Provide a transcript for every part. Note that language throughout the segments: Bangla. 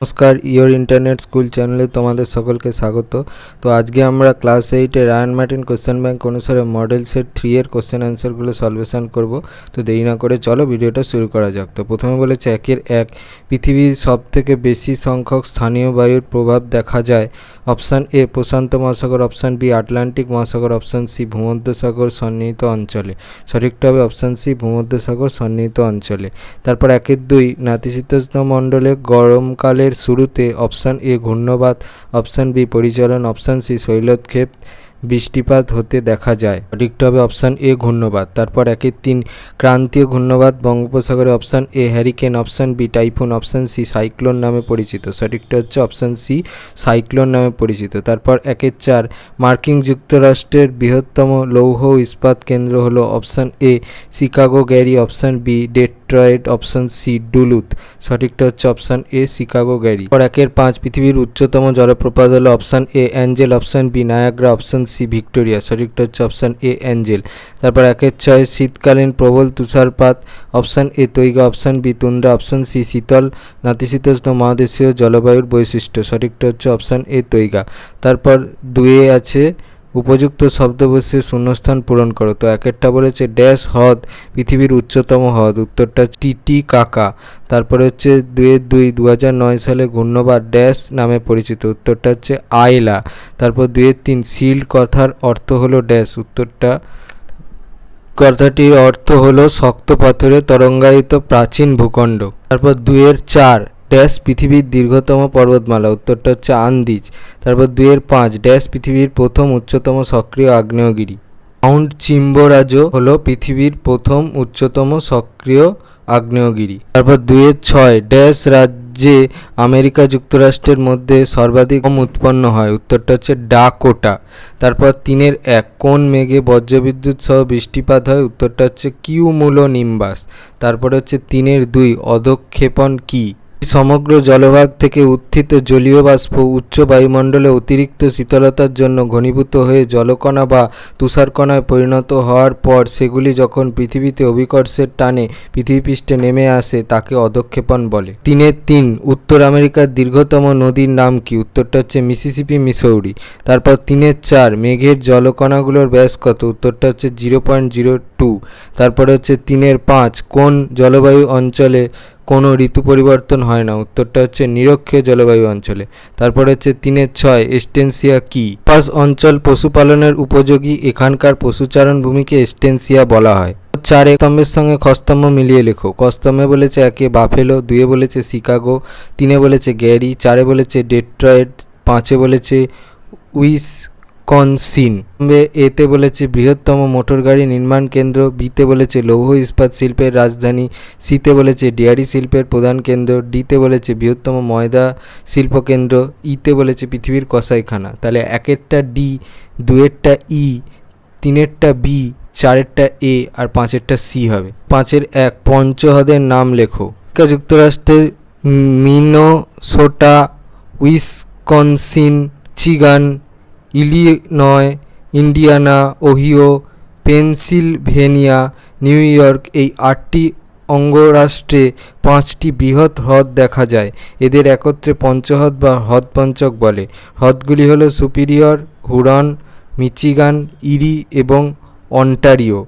নমস্কার, ইয়োর ইন্টারনেট স্কুল চ্যানেলে তোমাদের সকলকে স্বাগত। তো আজকে আমরা ক্লাস 8-এ রায়ান মার্টিন কোশ্চেন ব্যাংক অনুসারে মডেল সেট 3 এর কোশ্চেন অ্যান্সারগুলো সলভেশন করব। তো দেরি না করে চলো ভিডিওটা শুরু করা যাক। তো প্রথমে বলেছে 1 পৃথিবীর সবথেকে বেশি সংখ্যক স্থানীয় বায়ুর প্রভাব দেখা যায়। অপশান এ প্রশান্ত মহাসাগর, অপশান বি আটলান্টিক মহাসাগর, অপশান সি ভূমধ্যসাগর সন্নিহিত অঞ্চলে। সঠিকটা হবে অপশান সি ভূমধ্যসাগর সন্নিহিত অঞ্চলে। তারপর 1-2 নাতিশীতোষ্ণ মণ্ডলে গরমকালের শুরুতে অপশান এ ঘূর্ণবাত, অপশান বি পরিচলন, অপশান সি শৈলক্ষেপ বৃষ্টিপাত হতে দেখা যায়। সঠিকটা হবে অপশান এ ঘূর্ণবাত। তারপর 1-3 ক্রান্তীয় ঘূর্ণবাত বঙ্গোপসাগরে, option A hurricane, option B typhoon, option C cyclone নামে পরিচিত। সঠিকটা হচ্ছে অপশান সি সাইক্লোন নামে পরিচিত। তারপর 1-4 মার্কিন যুক্তরাষ্ট্রের বৃহত্তম লৌহ ইস্পাত কেন্দ্র হলো option A Chicago Gary, option B Detroit, option C Duluth. সঠিকটা হচ্ছে অপশান এ শিকাগো গ্যারি। তারপর 1-5 পৃথিবীর উচ্চতম জলপ্রপাত হলো option A Angel, option B Niagara, option C Victoria. সঠিকটা হচ্ছে অপশান এ অ্যাঞ্জেল। তারপর 1-6 শীতকালীন প্রবল তুষারপাত, option A taiga, option B tundra, option C শীতল নাতিশীতোষ্ণ মহাদেশীয় জলবায়ুর বৈশিষ্ট্য। সঠিকটা হচ্ছে অপশান এ তৈগা। তারপর 2 আছে উপযুক্ত শব্দ বসে শূন্যস্থান পূরণ করো। তো 1-টা বলেছে ড্যাশ হ্রদ পৃথিবীর উচ্চতম হ্রদ, উত্তরটা টিটিকাকা। তারপরে হচ্ছে 2-2 2009 সালে ঘূর্ণবাত ড্যাশ নামে পরিচিত, উত্তরটা হচ্ছে আইলা। তারপর 2-3 শিল্ড কথার অর্থ হলো ড্যাশ, উত্তরটা কথাটির অর্থ হলো শক্ত পাথরে তরঙ্গায়িত প্রাচীন ভূখণ্ড। তারপর 2-4 ড্যাশ পৃথিবীর দীর্ঘতম পর্বতমালা, উত্তরটা হচ্ছে আন্দিজ। তারপর 2-5 ড্যাশ পৃথিবীর প্রথম উচ্চতম সক্রিয় আগ্নেয়গিরি। মাউন্ট চিম্বোরাজো হলো পৃথিবীর প্রথম উচ্চতম সক্রিয় আগ্নেয়গিরি। তারপর 2-6 ড্যাশ রাজ্যে আমেরিকা যুক্তরাষ্ট্রের মধ্যে সর্বাধিক কম উৎপন্ন হয়, উত্তরটা হচ্ছে ডাকোটা। তারপর 3-1 কোন মেঘে বজ্রবিদ্যুৎ সহ বৃষ্টিপাত হয়, উত্তরটা হচ্ছে কিউমুলোনিম্বাস। তারপর হচ্ছে 3-2 অধঃক্ষেপণ কি? সমগ্র জলভাগ থেকে উত্থিত জলীয় বাষ্প উচ্চ বায়ুমণ্ডলে অতিরিক্ত শীতলতার জন্য ঘনীভূত হয়ে জলকণা বা তুষারকণায় পরিণত হওয়ার পর সেগুলি যখন পৃথিবীতে অভিকর্ষের টানে পৃথিবীপৃষ্ঠে নেমে আসে তাকে অধঃক্ষেপণ বলে। 3-3 উত্তর আমেরিকার দীর্ঘতম নদীর নাম কি? উত্তরটা হচ্ছে মিসিসিপি মিসৌরি। তারপর 3-4 মেঘের জলকণাগুলোর ব্যাস কত? উত্তরটা হচ্ছে 0.02। তারপরে হচ্ছে 3-5 কোন জলবায়ু অঞ্চলে কোনো ঋতু পরিবর্তন হয় না, উত্তরটা হচ্ছে নিরক্ষীয় জলবায়ু অঞ্চলে। তারপর হচ্ছে 3-6 এস্টেনসিয়া কি? পাস অঞ্চল পশুপালনের উপযোগী, এখানকার পশুচারণ ভূমিকে এস্টেনসিয়া বলা হয়। 4 স্তম্ভের সঙ্গে খস্তম্ভ মিলিয়ে লেখো। কস্তম্ভে বলেছে 1 বাফেলো, 2 বলেছে শিকাগো, 3 বলেছে গ্যারি, 4 বলেছে ডেট্রয়েট, 5 বলেছে উইসকনসিন। এতে বলেছে বৃহত্তম মোটর গাড়ি নির্মাণ কেন্দ্র, বিতে বলেছে লৌহ ইস্পাত শিল্পের রাজধানী, সিতে বলেছে ডেয়ারি শিল্পের প্রধান কেন্দ্র, ডিতে বলেছে বৃহত্তম ময়দা শিল্প কেন্দ্র, ইতে বলেছে পৃথিবীর কসাইখানা। তাহলে 1-টা ডি, 2-টা ই, 3-টা বি, 4-টা এ আর 5-টা সি হবে। 5-1 পঞ্চহ্রদের নাম লেখো। আমেরিকা যুক্তরাষ্ট্রের Minnesota, Wisconsin, Michigan, Illinois, Indiana, Ohio, Pennsylvania, new York এই 8টি অঙ্গরাষ্ট্রে 5টি বৃহৎ হ্রদ দেখা যায়। এদের একত্রে পঞ্চহ্রদ বা হ্রদপঞ্চক বলে। হ্রদগুলি হলো সুপিরিয়র, হুরন, মিচিগান, ইরি এবং অন্টারিও।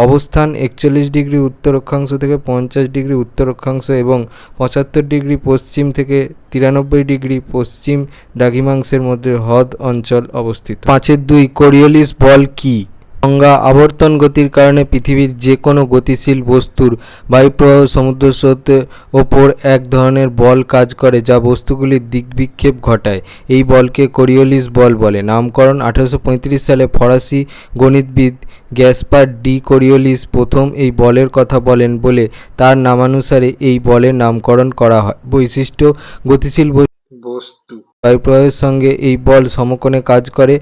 অবস্থান 41 ডিগ্রি উত্তর অক্ষাংশ থেকে 50 ডিগ্রি উত্তর অক্ষাংশ এবং 75 ডিগ্রি পশ্চিম থেকে 93 ডিগ্রি পশ্চিম দ্রাঘিমাংশের মধ্যে হ্রদ অঞ্চল অবস্থিত। 5-2 কোরিওলিস বল কি? সংজ্ঞা আবর্তন গতির কারণে পৃথিবীর যে কোনো গতিশীল বস্তুর বায়ুপ্রবাহ সমুদ্র স্রোতের ওপর এক ধরনের বল কাজ করে যা বস্তুগুলির দিকবিক্ষেপ ঘটায়। এই বলকে কোরিওলিস বল বলে। নামকরণ 1835 সালে ফরাসি গণিতবিদ গ্যাসপার ডি কোরিওলিস প্রথম এই বলের কথা বলেন বলে তার নামানুসারে এই বলের নামকরণ করা হয়। বৈশিষ্ট্য গতিশীল বস্তু বায়ুপ্রবাহের সঙ্গে এই বল সমকোণে কাজ করে।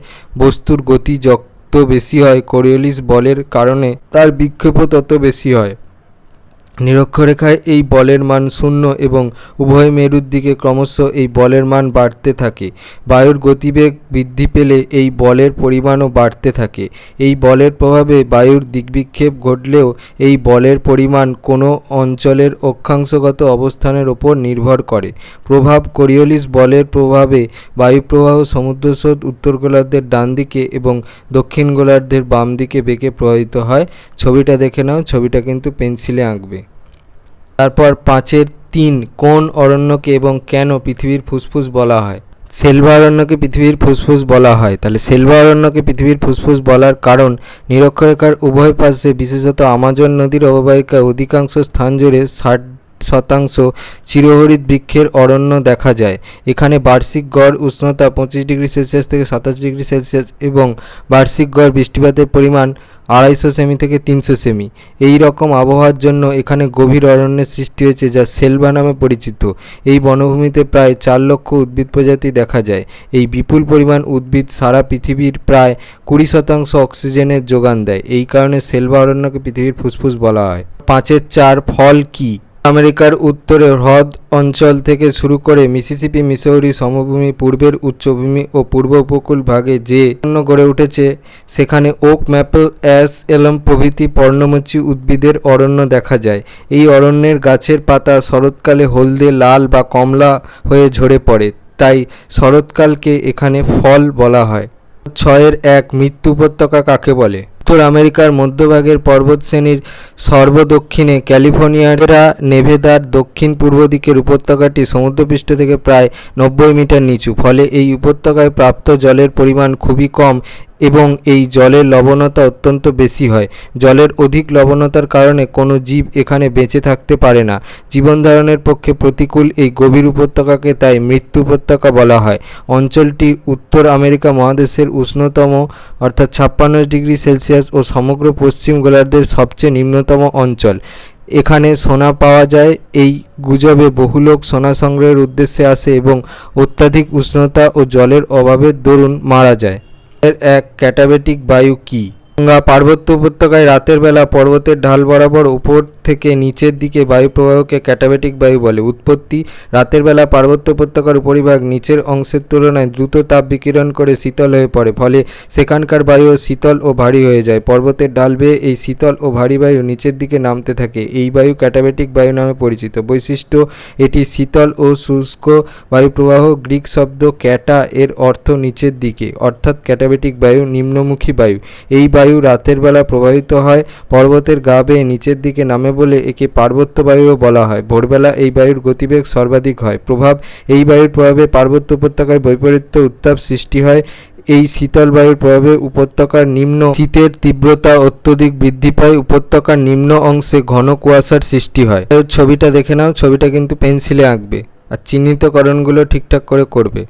বস্তুর গতি যত বেশি হয় কোরিওলিস বলের কারণে তার বিক্ষেপও তত বেশি হয়। নিরক্ষরেখায় এই বলের মান 0 এবং উভয় মেরুর দিকে ক্রমশ এই বলের মান বাড়তে থাকে। বায়ুর গতিবেগ বৃদ্ধি পেলে এই বলের পরিমাণও বাড়তে থাকে। এই বলের প্রভাবে বায়ুর দিকবিক্ষেপ ঘটলেও এই বলের পরিমাণ কোনো অঞ্চলের অক্ষাংশগত অবস্থানের ওপর নির্ভর করে। প্রভাব কোরিওলিস বলের প্রভাবে বায়ুপ্রবাহ সমুদ্রস্রোত উত্তর গোলার্ধের ডান দিকে এবং দক্ষিণ গোলার্ধের বাম দিকে বেঁকে প্রবাহিত হয়। ছবিটা দেখে নাও, ছবিটা কিন্তু পেন্সিলে আঁকবে। তারপর 5-3 কোন অরণ্যকে এবং কেন পৃথিবীর ফুসফুস বলা হয়? সেলভা অরণ্যকে পৃথিবীর ফুসফুস বলা হয়। তাহলে সেলভা অরণ্যকে পৃথিবীর ফুসফুস বলার কারণ নিরক্ষরেখার উভয় পাশে বিশেষত আমাজন নদীর অববাহিকায় অধিকাংশ স্থান জুড়ে 60% চিরহরিৎ বৃক্ষের অরণ্য দেখা যায়। এখানে বার্ষিক গড় উষ্ণতা 25 ডিগ্রি সেলসিয়াস থেকে 27 ডিগ্রি সেলসিয়াস এবং বার্ষিক গড় বৃষ্টিপাতের পরিমাণ 250 সেমি থেকে 300 সেমি। এই রকম আবহাওয়ার জন্য এখানে গভীর অরণ্যের সৃষ্টি হয়েছে, যা সেলভা নামে পরিচিত। এই বনভূমিতে প্রায় 4 লক্ষ উদ্ভিদ প্রজাতি দেখা যায়। এই বিপুল পরিমাণ উদ্ভিদ সারা পৃথিবীর প্রায় 20% অক্সিজেনের যোগান দেয়। এই কারণে সেলভা অরণ্যকে পৃথিবীর ফুসফুস বলা হয়। 5-4 ফল কি? আমেরিকার উত্তরে হ্রদ অঞ্চল থেকে শুরু করে মিসিসিপি মিসৌরি সমভূমি, পূর্বের উচ্চভূমি ও পূর্ব উপকূল ভাগে যে অরণ্য গড়ে উঠেছে সেখানে ওক, ম্যাপল, অ্যাশ, এলম প্রভৃতি পর্ণমোচী উদ্ভিদের অরণ্য দেখা যায়। এই অরণ্যের গাছের পাতা শরৎকালে হলদে, লাল বা কমলা হয়ে ঝরে পড়ে, তাই শরৎকালকে এখানে ফল বলা হয়। 6-1 মৃত্যু উপত্যকা কাকে বলে? উত্তর আমেরিকার মধ্যভাগের পর্বতশ্রেণীর সর্বদক্ষিণে ক্যালিফোর্নিয়ার নেভাদার দক্ষিণ পূর্ব দিকের উপত্যকাটি সমুদ্রপৃষ্ঠ থেকে প্রায় 90 মিটার নিচু। ফলে এই উপত্যকায় প্রাপ্ত জলের পরিমাণ খুবই কম এবং এই জলের লবণতা অত্যন্ত বেশি হয়। জলের অধিক লবণতার কারণে কোনো জীব এখানে বেঁচে থাকতে পারে না। জীবনধারণের পক্ষে প্রতিকূল এই গভীর উপত্যকাকে তাই মৃত্যু উপত্যকা বলা হয়। অঞ্চলটি উত্তর আমেরিকা মহাদেশের উষ্ণতম অর্থাৎ 56 ডিগ্রি সেলসিয়াস ও সমগ্র পশ্চিম গোলার্ধের সবচেয়ে নিম্নতম অঞ্চল। এখানে সোনা পাওয়া যায়। এই গুজবে বহু লোক সোনা সংগ্রহের উদ্দেশ্যে আসে এবং অত্যাধিক উষ্ণতা ও জলের অভাবের দরুন মারা যায়। 1 ক্যাটাবেটিক বায়ু কি? পার্বত্য উপত্যকায় রাতের বেলা পর্বতের ঢাল বরাবর উপর থেকে নিচের দিকে বায়ু প্রবাহকে ক্যাটাবেটিক বায়ু বলে। উৎপত্তি: রাতের বেলা পার্বত্য উপত্যকার উপরিভাগ নিচের অংশের তুলনায় দ্রুত তাপ বিকিরণ করে শীতল হয়ে পড়ে, ফলে সেখানকার বায়ু শীতল ও ভারী হয়ে যায়। পর্বতের ঢাল বেয়ে এই শীতল ও ভারী বায়ু নিচের দিকে নামতে থাকে। এই বায়ু ক্যাটাবেটিক বায়ু নামে পরিচিত। বৈশিষ্ট্য: এটি শীতল ও শুষ্ক বায়ুপ্রবাহ। গ্রিক শব্দ ক্যাটা এর অর্থ নিচের দিকে, অর্থাৎ ক্যাটাবেটিক বায়ু নিম্নমুখী বায়ু। এই বায়ু রাতের বেলা প্রবাহিত হয় পর্বতের গা বেয়ে নিচের দিকে নামে বলে একে পার্বত্য বায়ুও বলা হয়। ভোরবেলা এই বায়ুর গতিবেগ সর্বাধিক হয়। প্রভাব: এই বায়ুর প্রভাবে পার্বত্য উপত্যকায় বৈপরীত্য উত্তাপ সৃষ্টি হয়। এই শীতল বায়ুর প্রভাবে উপত্যকার নিম্ন শীতের তীব্রতা অত্যধিক বৃদ্ধি পায়। উপত্যকার নিম্ন অংশে ঘন কুয়াশার সৃষ্টি হয়। ছবিটা দেখে নাও, ছবিটা কিন্তু পেন্সিলে আঁকবে আর চিহ্নিতকরণগুলো ঠিকঠাক করে করবে।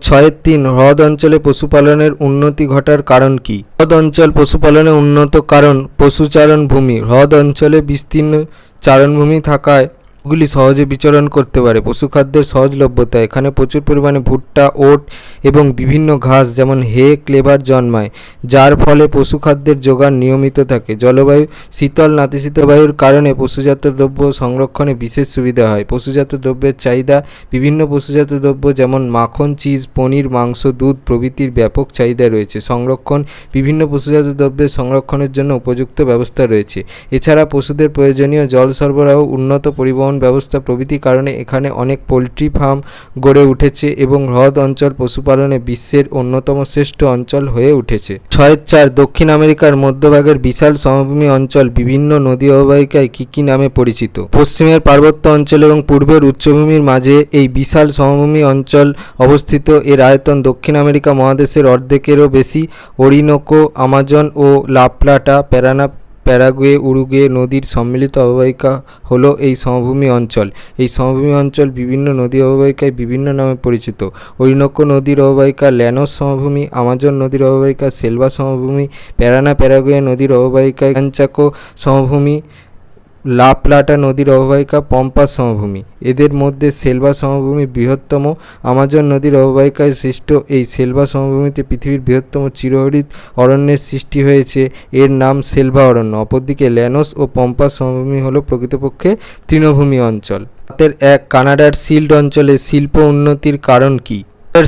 6-3 হ্রদ অঞ্চলে পশুপালনের উন্নতি ঘটার কারণ কি? হ্রদ অঞ্চল পশুপালনে উন্নত কারণ পশুচারণ ভূমি। হ্রদ অঞ্চলে বিস্তীর্ণ চারণভূমি থাকায় গুলি সহজে বিচরণ করতে পারে। পশুখাদ্যের সহজলভ্যতা: এখানে প্রচুর পরিমাণে ভুট্টা, ওট এবং বিভিন্ন ঘাস যেমন হে, ক্লেভার জন্মায়, যার ফলে পশুখাদ্যের যোগান নিয়মিত থাকে। জলবায়ু: শীতল নাতিশীতোষ্ণ বায়ুর কারণে পশুজাত দ্রব্য সংরক্ষণে বিশেষ সুবিধা হয়। পশুজাত দ্রব্যের চাহিদা: বিভিন্ন পশুজাত দ্রব্য যেমন মাখন, চিজ, পনির, মাংস, দুধ প্রভৃতির ব্যাপক চাহিদা রয়েছে। সংরক্ষণ: বিভিন্ন পশুজাত দ্রব্যের সংরক্ষণের জন্য উপযুক্ত ব্যবস্থা রয়েছে। এছাড়া পশুদের প্রয়োজনীয় জল সরবরাহ, উন্নত পরিবহন ব্যবস্থা প্রভৃতি কারণে এখানে অনেক পোলট্রি ফার্ম গড়ে উঠেছে এবং হ্রদ অঞ্চল পশুপালনে বিশ্বের অন্যতম শ্রেষ্ঠ অঞ্চল হয়ে উঠেছে। 6-4 দক্ষিণ আমেরিকার মধ্যভাগের বিশাল সমভূমি অঞ্চল বিভিন্ন নদী অববাহিকায় কী কী নামে পরিচিত? পশ্চিমের পার্বত্য অঞ্চল এবং পূর্বের উচ্চভূমির মাঝে এই বিশাল সমভূমি অঞ্চল অবস্থিত। এর আয়তন দক্ষিণ আমেরিকা মহাদেশের অর্ধেকেরও বেশি। অরিনোকো, আমাজন ও লা প্লাটা, প্যারানা, প্যারাগুয়ে, উরুগুয়ে নদীর সম্মিলিত অববাহিকা হলো এই সমভূমি অঞ্চল। এই সমভূমি অঞ্চল বিভিন্ন নদী অববাহিকায় বিভিন্ন নামে পরিচিত। অরিনোকো নদীর অববাহিকা ল্যানোস সমভূমি, আমাজন নদীর অববাহিকা সেলভা সমভূমি, প্যারানা প্যারাগুয়ে নদীর অববাহিকায় চাকো সমভূমি, লা প্লাটা নদীর অববাহিকা, পম্পাস সমভূমি। এদের মধ্যে সেলভা সমভূমি বৃহত্তম। আমাজন নদীর অববাহিকায় সৃষ্ট এই সেলভা সমভূমিতে পৃথিবীর বৃহত্তম চিরহরিৎ অরণ্যের সৃষ্টি হয়েছে, এর নাম সেলভা অরণ্য। অপরদিকে ল্যানোস ও পম্পাস সমভূমি হল প্রকৃতপক্ষে তৃণভূমি অঞ্চল। 1 কানাডার সিল্ড অঞ্চলে শিল্প উন্নতির কারণ কী?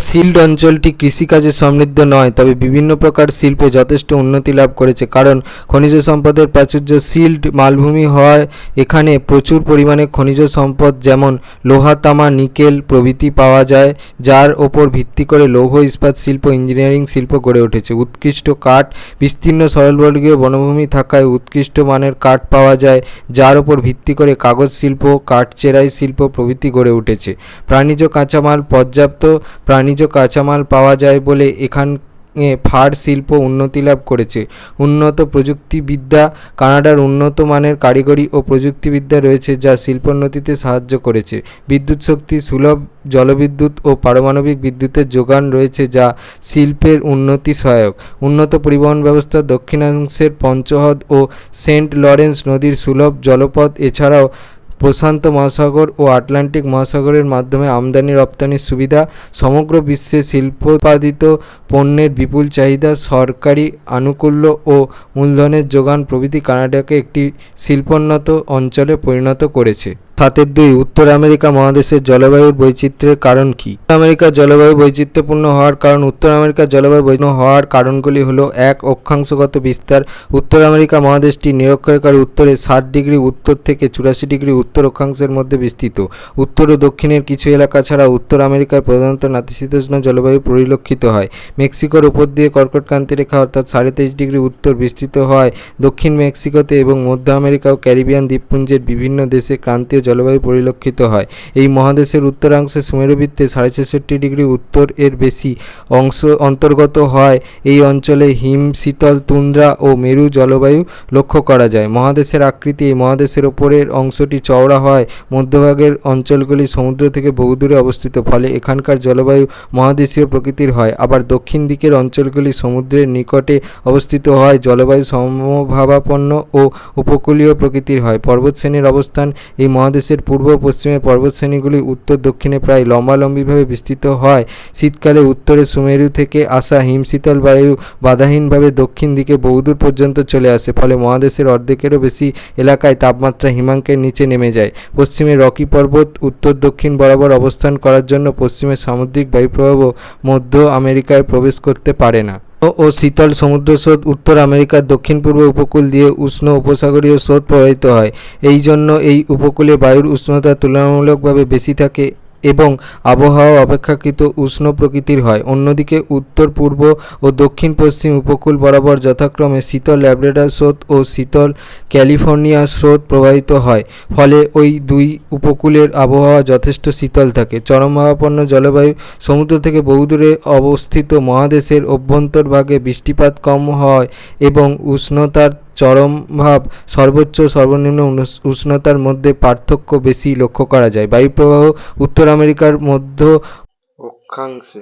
সিল্ড অঞ্চলটি কৃষিকাজে সমৃদ্ধ নয়, তবে বিভিন্ন প্রকার শিল্পে যথেষ্ট উন্নতি লাভ করেছে, কারণ খনিজ সম্পদের প্রাচুর্য। সিল্ড মালভূমি হওয়ায় এখানে প্রচুর পরিমাণে খনিজ সম্পদ যেমন লোহা, তামা, নিকেল প্রভৃতি পাওয়া যায়, যার ওপর ভিত্তি করে লৌহ ইস্পাত শিল্প, ইঞ্জিনিয়ারিং শিল্প গড়ে উঠেছে। উৎকৃষ্ট কাঠ, বিস্তীর্ণ সরলবর্গীয় বনভূমি থাকায় উৎকৃষ্ট মানের কাঠ পাওয়া যায়, যার ওপর ভিত্তি করে কাগজ শিল্প, কাঠ চেরাই শিল্প প্রভৃতি গড়ে উঠেছে। প্রাণীজ কাঁচামাল, পর্যাপ্ত প্রাণীজ কাঁচামাল পাওয়া যায় বলে এখানে ফার শিল্প উন্নতি লাভ করেছে। উন্নত প্রযুক্তিবিদ্যা, কানাডার উন্নত মানের কারিগরি ও প্রযুক্তিবিদ্যা রয়েছে যা শিল্পোন্নতিতে সাহায্য করেছে। বিদ্যুৎ শক্তি, সুলভ জলবিদ্যুৎ ও পারমাণবিক বিদ্যুতের যোগান রয়েছে যা শিল্পের উন্নতি সহায়ক। উন্নত পরিবহন ব্যবস্থা, দক্ষিণাংশের পঞ্চহ্রদ ও সেন্ট লরেন্স নদীর সুলভ জলপথ, এছাড়াও প্রশান্ত মহাসাগর ও আটলান্টিক মহাসাগরের মাধ্যমে আমদানি রপ্তানির সুবিধা, সমগ্র বিশ্বে শিল্পোৎপাদিত পণ্যের বিপুল চাহিদা, সরকারি আনুকূল্য ও মূলধনের যোগান প্রভৃতি কানাডাকে একটি শিল্পোন্নত অঞ্চলে পরিণত করেছে। 2 উত্তর আমেরিকা মহাদেশের জলবায়ুর বৈচিত্র্যের কারণ কী? উত্তর আমেরিকার জলবায়ু বৈচিত্র্যপূর্ণ হওয়ার কারণ। উত্তর আমেরিকার জলবায়ু বৈচিত্র্য হওয়ার কারণগুলি হল: 1 অক্ষাংশগত বিস্তার। উত্তর আমেরিকা মহাদেশটি নিরক্ষরেখার উত্তরে 60 ডিগ্রি উত্তর থেকে 84 ডিগ্রি উত্তর অক্ষাংশের মধ্যে বিস্তৃত। উত্তর ও দক্ষিণের কিছু এলাকা ছাড়া উত্তর আমেরিকায় প্রধানত নাতিশীতোষ্ণ জলবায়ু পরিলক্ষিত হয়। মেক্সিকোর উপর দিয়ে কর্কটক্রান্তি রেখা অর্থাৎ 23.5 ডিগ্রি উত্তর বিস্তৃত হয়। দক্ষিণ মেক্সিকোতে এবং মধ্য আমেরিকা ও ক্যারিবিয়ান দ্বীপপুঞ্জের বিভিন্ন দেশে ক্রান্তীয় জলবায়ু পরিলক্ষিত হয়। এই মহাদেশের উত্তরাংশে সুমেরুবৃত্তে 66.5 ডিগ্রি উত্তর এর বেশি অংশ অন্তর্গত হয়। এই অঞ্চলে হিম শীতল তুন্দ্রা ও মেরু জলবায়ু লক্ষ্য করা যায়। মহাদেশের আকৃতি: এই মহাদেশের ওপরের অংশটি চওড়া হয়, মধ্যভাগের অঞ্চলগুলি সমুদ্র থেকে বহুদূরে অবস্থিত, ফলে এখানকার জলবায়ু মহাদেশীয় প্রকৃতির হয়। আবার দক্ষিণ দিকের অঞ্চলগুলি সমুদ্রের নিকটে অবস্থিত হয়, জলবায়ু সমভাবাপন্ন ও উপকূলীয় প্রকৃতির হয়। পর্বতশ্রেণীর অবস্থান: এই মহাদেশের পূর্ব ও পশ্চিমে পর্বতশ্রেণীগুলি উত্তর দক্ষিণে প্রায় লম্বালম্বিভাবে বিস্তৃত হয়। শীতকালে উত্তরে সুমেরু থেকে আসা হিমশীতল বায়ু বাধাহীনভাবে দক্ষিণ দিকে বহুদূর পর্যন্ত চলে আসে, ফলে মহাদেশের অর্ধেকেরও বেশি এলাকায় তাপমাত্রা হিমাঙ্কের নিচে নেমে যায়। পশ্চিমে রকি পর্বত উত্তর দক্ষিণ বরাবর অবস্থান করার জন্য পশ্চিমের সামুদ্রিক বায়ুপ্রবাহ মধ্য আমেরিকায় প্রবেশ করতে পারে না ও শীতল সমুদ্র স্রোত উত্তর আমেরিকার দক্ষিণ পূর্ব উপকূল দিয়ে উষ্ণ উপসাগরীয় স্রোত প্রবাহিত হয়। এই জন্য এই উপকূলে বায়ুর উষ্ণতা তুলনামূলকভাবে বেশি থাকে এবং আবহাওয়া অপেক্ষাকৃত উষ্ণ প্রকৃতির হয়। অন্যদিকে উত্তর পূর্ব ও দক্ষিণ পশ্চিম উপকূল বরাবর যথাক্রমে শীতল ল্যাব্রাডর স্রোত ও শীতল ক্যালিফোর্নিয়া স্রোত প্রবাহিত হয়, ফলে ওই দুই উপকূলের আবহাওয়া যথেষ্ট শীতল থাকে। চরমভাবাপন্ন জলবায়ু: সমুদ্র থেকে বহুদূরে অবস্থিত মহাদেশের অভ্যন্তরভাগে বৃষ্টিপাত কম হয় এবং উষ্ণতার চরমভাব সর্বোচ্চ সর্বনিম্ন উষ্ণতার মধ্যে পার্থক্য বেশি লক্ষ্য করা যায়। বায়ুপ্রবাহ: উত্তর আমেরিকার মধ্য অক্ষাংশে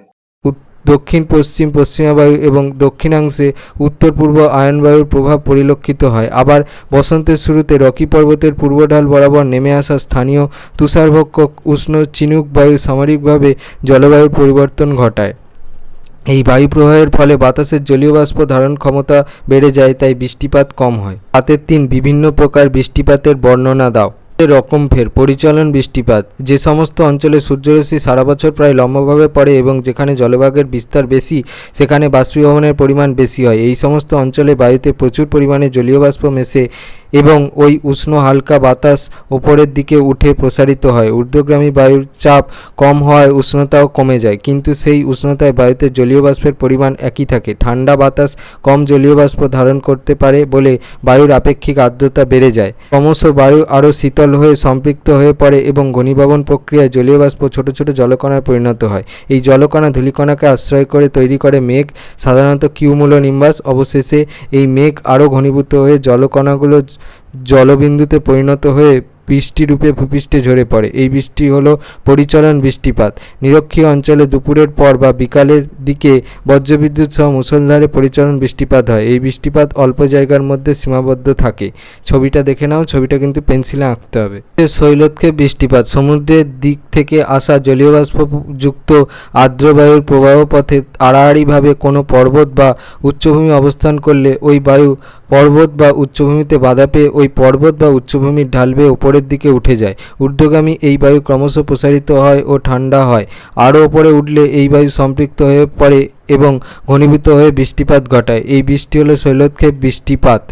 দক্ষিণ পশ্চিম পশ্চিমা বায়ু এবং দক্ষিণাংশে উত্তর পূর্ব আয়নবায়ুর প্রভাব পরিলক্ষিত হয়। আবার বসন্তের শুরুতে রকি পর্বতের পূর্বঢাল বরাবর নেমে আসা স্থানীয় তুষারভক্ষ উষ্ণ চিনুক বায়ু সাময়িকভাবে জলবায়ুর পরিবর্তন ঘটায়। এই বায়ুপ্রবাহের ফলে বাতাসের জলীয় বাষ্প ধারণ ক্ষমতা বেড়ে যায়, তাই বৃষ্টিপাত কম হয়। 3 বিভিন্ন প্রকার বৃষ্টিপাতের বর্ণনা দাও। রকম ফের পরিচলন বৃষ্টিপাত: যে সমস্ত অঞ্চলে সূর্যরশ্মি সারা বছর প্রায় লম্বভাবে পড়ে এবং যেখানে জলভাগের বিস্তার বেশি, সেখানে বাষ্পীভবনের পরিমাণ বেশি হয়। এই সমস্ত অঞ্চলে বায়ুতে প্রচুর পরিমাণে জলীয় বাষ্প মেশে এবং ওই উষ্ণ হালকা বাতাস ওপরের দিকে উঠে প্রসারিত হয়। ঊর্ধ্বগামী বায়ুর চাপ কম হওয়ায় উষ্ণতাও কমে যায়, কিন্তু সেই উষ্ণতায় বায়ুতে জলীয় বাষ্পের পরিমাণ একই থাকে। ঠান্ডা বাতাস কম জলীয় বাষ্প ধারণ করতে পারে বলে বায়ুর আপেক্ষিক আর্দ্রতা বেড়ে যায়। ক্রমশ বায়ু আরও শীতল হয়ে সম্পৃক্ত হয়ে পড়ে এবং ঘনীভবন প্রক্রিয়ায় জলীয় বাষ্প ছোট ছোট জলকণায় পরিণত হয়। এই জলকণা ধূলিকণাকে আশ্রয় করে তৈরি করে মেঘ, সাধারণত কিউমুলোনিম্বাস। অবশেষে এই মেঘ আরও ঘনীভূত হয়ে জলকণাগুলো জলবিন্দুতে পরিণত হয়ে বৃষ্টি রূপে ভূপৃষ্ঠে ঝরে পড়ে। এই বৃষ্টি হলো পরিচলন বৃষ্টিপাত। নিরক্ষীয় অঞ্চলে দুপুরের পর বা বিকালের দিকে বজ্রবিদ্যুৎ সহ মুষলধারে পরিচলন বৃষ্টিপাত হয়। এই বৃষ্টিপাত অল্প জায়গার মধ্যে সীমাবদ্ধ থাকে। ছবিটা দেখে নাও, ছবিটা কিন্তু পেন্সিলে আঁকতে হবে। শৈলক্ষেপ বৃষ্টিপাত সমুদ্রের দিক থেকে আসা জলীয় বাষ্পযুক্ত আর্দ্র বায়ুর প্রবাহ পথে আড়াআড়িভাবে কোনো পর্বত বা উচ্চভূমি অবস্থান করলে ওই বায়ু পর্বত বা উচ্চভূমিতে বাধা পেয়ে ওই পর্বত বা উচ্চভূমির ঢাল বেয়ে ওপরের দিকে উঠে যায়। ঊর্ধ্বগামী এই বায়ু ক্রমশ প্রসারিত হয় ও ঠান্ডা হয়। আরও ওপরে উঠলে এই বায়ু সম্পৃক্ত হয়ে পড়ে এবং ঘনীভূত হয়ে বৃষ্টিপাত ঘটায়। এই বৃষ্টি হলো শৈলক্ষেপ বৃষ্টিপাত।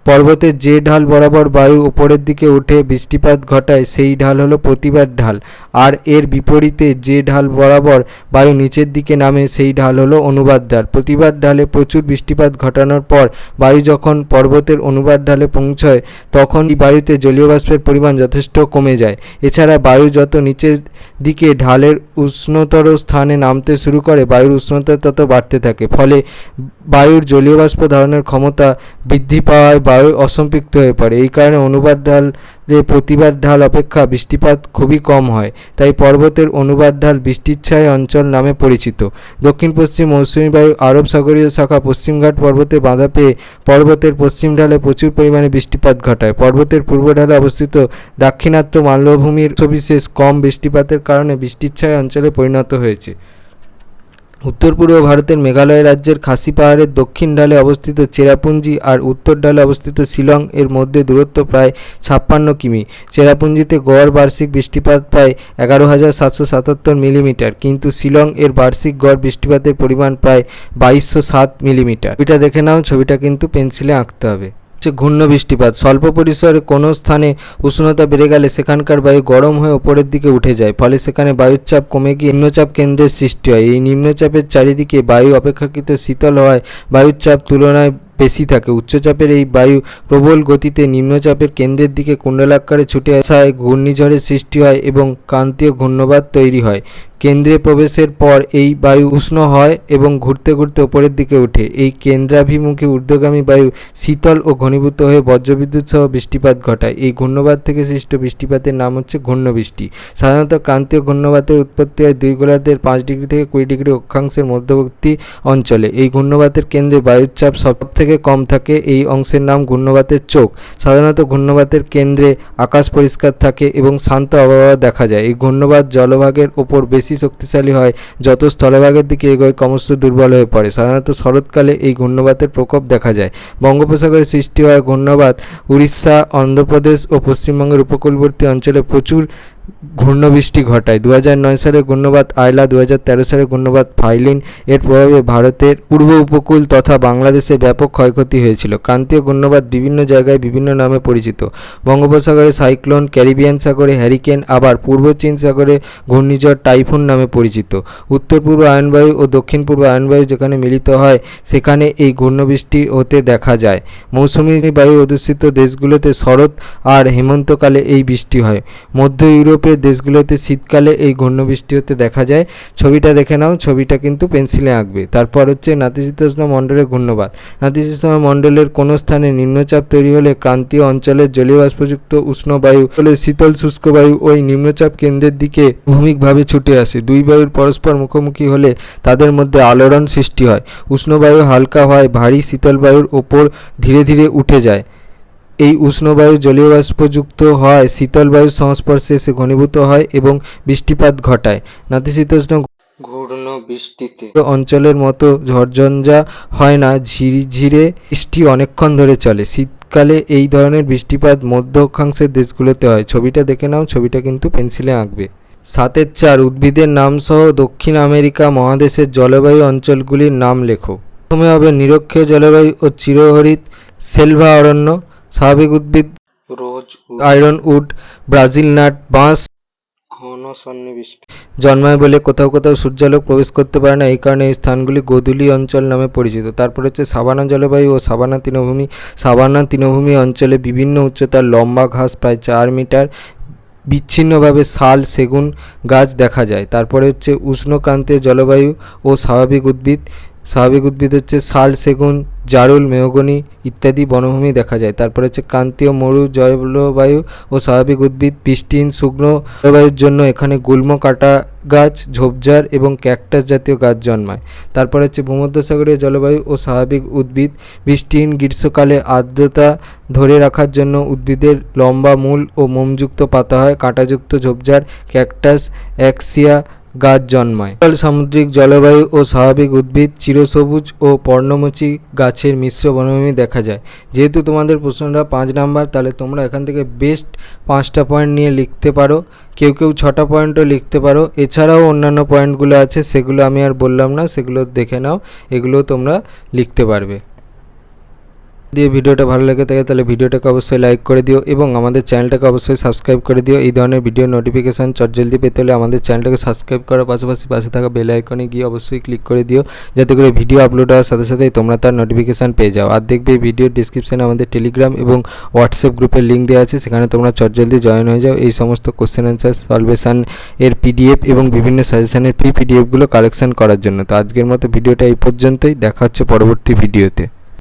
পর্বতের যে ঢাল বরাবর বায়ু উপরের দিকে উঠে বৃষ্টিপাত ঘটায় সেই ঢাল হলো প্রতিবাদ ঢাল, আর এর বিপরীতে যে ঢাল বরাবর বায়ু নিচের দিকে নামে সেই ঢাল হলো অনুবাদ ঢাল। প্রতিবাদ ঢালে প্রচুর বৃষ্টিপাত ঘটানোর পর বায়ু যখন পর্বতের অনুবাদ ঢালে পৌঁছয় তখন এই বায়ুতে জলীয় বাষ্পের পরিমাণ যথেষ্ট কমে যায়। এছাড়া বায়ু যত নিচের দিকে ঢালের উষ্ণতর স্থানে নামতে শুরু করে বায়ুর উষ্ণতা তত বাড়তে থাকে, ফলে বায়ুর জলীয় বাষ্প ধারণের ক্ষমতা বৃদ্ধি পাওয়ায় বায়ু অসম্পৃক্ত হয়ে পড়ে। এই কারণে অনুবাদ ঢালে প্রতিবাদ ঢাল অপেক্ষা বৃষ্টিপাত খুবই কম হয়। তাই পর্বতের অনুবাদ ঢাল বৃষ্টিচ্ছায় অঞ্চল নামে পরিচিত। দক্ষিণ পশ্চিম মৌসুমী বায়ু আরব সাগরীয় শাখা পশ্চিমঘাট পর্বতে বাধা পেয়ে পর্বতের পশ্চিম ঢালে প্রচুর পরিমাণে বৃষ্টিপাত ঘটায়। পর্বতের পূর্ব ঢালে অবস্থিত দাক্ষিণাত্য মালভূমির সবিশেষ কম বৃষ্টিপাতের কারণে বৃষ্টিচ্ছায় অঞ্চলে পরিণত হয়েছে। উত্তর পূর্ব ভারতের মেঘালয় রাজ্যের খাসি পাহাড়ের দক্ষিণ ঢালে অবস্থিত চেরাপুঞ্জি আর উত্তর ঢালে অবস্থিত শিলং এর মধ্যে দূরত্ব প্রায় 56 কিমি। চেরাপুঞ্জিতে গড় বার্ষিক বৃষ্টিপাত প্রায় 11,777 মিলিমিটার, কিন্তু শিলং এর বার্ষিক গড় বৃষ্টিপাতের পরিমাণ প্রায় 2207 মিলিমিটার। ছবিটা দেখে নাও, ছবিটা কিন্তু পেন্সিলে আঁকতে হবে। ঘূর্ণ বৃষ্টিপাত স্বল্প পরিসরে কোনো স্থানে উষ্ণতা বেড়ে গেলে সেখানকার বায়ু গরম হয়ে ওপরের দিকে উঠে যায়, ফলে সেখানে বায়ুর চাপ কমে গিয়ে নিম্নচাপ কেন্দ্রের সৃষ্টি হয়। এই নিম্নচাপের চারিদিকে বায়ু অপেক্ষাকৃত শীতল হওয়ায় বায়ুর চাপ তুলনায় বেশি থাকে। উচ্চচাপের এই বায়ু প্রবল গতিতে নিম্নচাপের কেন্দ্রের দিকে কুণ্ডলাকারে ছুটে আসায় ঘূর্ণিঝড়ের সৃষ্টি হয় এবং ক্রান্তীয় ঘূর্ণবাত তৈরি হয়। কেন্দ্রে প্রবেশের পর এই বায়ু উষ্ণ হয় এবং ঘুরতে ঘুরতে ওপরের দিকে ওঠে। এই কেন্দ্রাভিমুখী ঊর্ধ্বগামী বায়ু শীতল ও ঘনীভূত হয়ে বজ্রবিদ্যুৎ সহ বৃষ্টিপাত ঘটায়। এই ঘূর্ণবাত থেকে সৃষ্ট বৃষ্টিপাতের নাম হচ্ছে ঘূর্ণবৃষ্টি। সাধারণত ক্রান্তীয় ঘূর্ণবাতের উৎপত্তি হয় 2 গোলার্ধের 5 ডিগ্রি থেকে 20 ডিগ্রি অক্ষাংশের মধ্যবর্তী অঞ্চলে। এই ঘূর্ণবাতের কেন্দ্রে বায়ুর চাপ সব থেকে কম থাকে। এই অংশের নাম ঘূর্ণবাতের চোখ। সাধারণত ঘূর্ণবাতের কেন্দ্রে আকাশ পরিষ্কার থাকে এবং শান্ত আবহাওয়া দেখা যায়। এই ঘূর্ণবাত জলভাগের ওপর বেশি শক্তিশালী হয়, যত স্থলভাগের দিকে এগোয় ক্রমশ দুর্বল হয়ে পড়ে। সাধারণত শরৎকালে এই ঘূর্ণবাতের প্রকোপ দেখা যায়। বঙ্গোপসাগরে সৃষ্টি হওয়া ঘূর্ণবাত উড়িষ্যা, অন্ধ্রপ্রদেশ ও পশ্চিমবঙ্গের উপকূলবর্তী অঞ্চলে প্রচুর ঘূর্ণবৃষ্টি ঘটায়। 2009 সালে ঘূর্ণবাত আয়লা, 2013 সালে ঘূর্ণবাত ফাইলিন এর প্রভাবে ভারতের পূর্ব উপকূল তথা বাংলাদেশে ব্যাপক ক্ষয়ক্ষতি হয়েছিল। ক্রান্তীয় ঘূর্ণবাত বিভিন্ন জায়গায় বিভিন্ন নামে পরিচিত। বঙ্গোপসাগরে সাইক্লোন, ক্যারিবিয়ান সাগরে হ্যারিকেন, আবার পূর্ব চীন সাগরে ঘূর্ণিঝড় টাইফুন নামে পরিচিত। উত্তর পূর্ব আয়নবায়ু ও দক্ষিণ পূর্ব আয়নবায়ু যেখানে মিলিত হয় সেখানে এই ঘূর্ণবৃষ্টি হতে দেখা যায়। মৌসুমী বায়ু অধ্যুষিত দেশগুলোতে শরৎ আর হেমন্তকালে এই বৃষ্টি হয়। মধ্য ইউরোপের দেশগুলোতে শীতকালে এই ঘূর্ণবৃষ্টি হতে দেখা যায়। ছবিটা দেখে নাও, ছবিটা কিন্তু পেন্সিলে আঁকবে। তারপর হচ্ছে নাতিশীতোষ্ণ মণ্ডলের ঘূর্ণবাত। নাতিশীতোষ্ণ মণ্ডলের কোনো স্থানে নিম্নচাপ তৈরি হলে ক্রান্তীয় অঞ্চলের জলীয় বাষ্পযুক্ত উষ্ণ বায়ু হলে শীতল শুষ্ক বায়ু ওই নিম্নচাপ কেন্দ্রের দিকে ভৌমিকভাবে ছুটে আসে। দুই বায়ুর পরস্পর মুখোমুখি হলে তাদের মধ্যে আলোড়ন সৃষ্টি হয়। উষ্ণ বায়ু হালকা হয়, ভারী শীতল বায়ুর ওপর ধীরে ধীরে উঠে যায়। এই উষ্ণ বায়ু জলীয় বাষ্পযুক্ত হয়, শীতল বায়ুর সংস্পর্শে এসে ঘনীভূত হয় এবং বৃষ্টিপাত ঘটায়। নাতিশীতোষ্ণ ঘূর্ণ বৃষ্টিতে অঞ্চলের মতো ঝড়ঝঞ্ঝা হয় না, ঝিরিঝিরে বৃষ্টি অনেকক্ষণ ধরে চলে। শীতকালে এই ধরনের বৃষ্টিপাত মধ্য অক্ষাংশের দেশগুলোতে হয়। ছবিটা দেখে নাও, ছবিটা কিন্তু পেন্সিলে আঁকবে। 7-4 উদ্ভিদের নাম সহ দক্ষিণ আমেরিকা মহাদেশের জলবায়ু অঞ্চলগুলির নাম লেখো। প্রথমে হবে নিরক্ষীয় জলবায়ু ও চিরহরিত সেলভা অরণ্য। স্বাভাবিক উদ্ভিদ রোজ, আয়রন উড, ব্রাজিল নাট, বাঁশ ঘন সন্নিবিষ্ট জন্মায় বলে কোথাও কোথাও সূর্যালোক প্রবেশ করতে পারে না। এই কারণে এই স্থানগুলি গোধূলি অঞ্চল নামে পরিচিত। তারপর হচ্ছে সাভানা জলবায়ু ও সাভানা তৃণভূমি। সাভানা তৃণভূমি অঞ্চলে বিভিন্ন উচ্চতার লম্বা ঘাস প্রায় 4 মিটার বিচ্ছিন্নভাবে শাল, সেগুন গাছ দেখা যায়। তারপরে হচ্ছে উষ্ণক্রান্তীয় জলবায়ু ও স্বাভাবিক উদ্ভিদ। স্বাভাবিক উদ্ভিদ হচ্ছে শাল, সেগুন, জারুল, মেহগনি ইত্যাদি বনভূমি দেখা যায়। তারপরে হচ্ছে ক্রান্তীয় মরু জলবায়ু ও স্বাভাবিক উদ্ভিদ, বৃষ্টিহীন শুকনো জলবায়ুর জন্য এখানে গুল্ম, কাটা গাছ, ঝোপঝাড় এবং ক্যাকটাস জাতীয় গাছ জন্মায়। তারপরে হচ্ছে ভূমধ্যসাগরীয় জলবায়ু ও স্বাভাবিক উদ্ভিদ, বৃষ্টিহীন গ্রীষ্মকালে আর্দ্রতা ধরে রাখার জন্য উদ্ভিদের লম্বা মূল ও মোমযুক্ত পাতা হয়, কাঁটাযুক্ত ঝোপঝাড়, ক্যাকটাস, অ্যাক্সিয়া গাছ জন্মায়। সামুদ্রিক জলবায়ু ও স্বাভাবিক উদ্ভিদ, চিরসবুজ ও পর্ণমোচী গাছের মিশ্র বনভূমি দেখা যায়। যেহেতু তোমাদের প্রশ্নটা 5 নাম্বার, তাহলে তোমরা এখান থেকে বেস্ট 5টা পয়েন্ট নিয়ে লিখতে পারো। কেউ 6টা পয়েন্টও লিখতে পারো। এছাড়াও অন্যান্য পয়েন্টগুলো আছে, সেগুলো আমি আর বললাম না, সেগুলো দেখে নাও, এগুলো তোমরা লিখতে পারবে। দিয়ে ভিডিওটা ভালো লেগে থাকে তাহলে ভিডিওটাকে অবশ্যই লাইক করে দিও এবং আমাদের চ্যানেলটাকে অবশ্যই সাবস্ক্রাইব করে দিও। এই ধরনের ভিডিও নোটিফিকেশান চটজলদি পেতে হলে আমাদের চ্যানেলটাকে সাবস্ক্রাইব করার পাশাপাশি পাশে থাকা বেল আইকনে গিয়ে অবশ্যই ক্লিক করে দিও, যাতে করে ভিডিও আপলোড হওয়ার সাথে সাথেই তোমরা তার নোটিফিকেশান পেয়ে যাও। আর দেখবে এই ভিডিওর ডিসক্রিপশানে আমাদের টেলিগ্রাম এবং হোয়াটসঅ্যাপ গ্রুপের লিঙ্ক দেওয়া আছে, সেখানে তোমরা চটজলদি জয়েন হয়ে যাও। এই সমস্ত কোশ্চেন অ্যান্সার সলভেশান এর পিডিএফ এবং বিভিন্ন সাজেশানের পিডিএফগুলো কালেকশন করার জন্য। তো আজকের মতো ভিডিওটা এই পর্যন্তই, দেখা হচ্ছে পরবর্তী ভিডিওতে।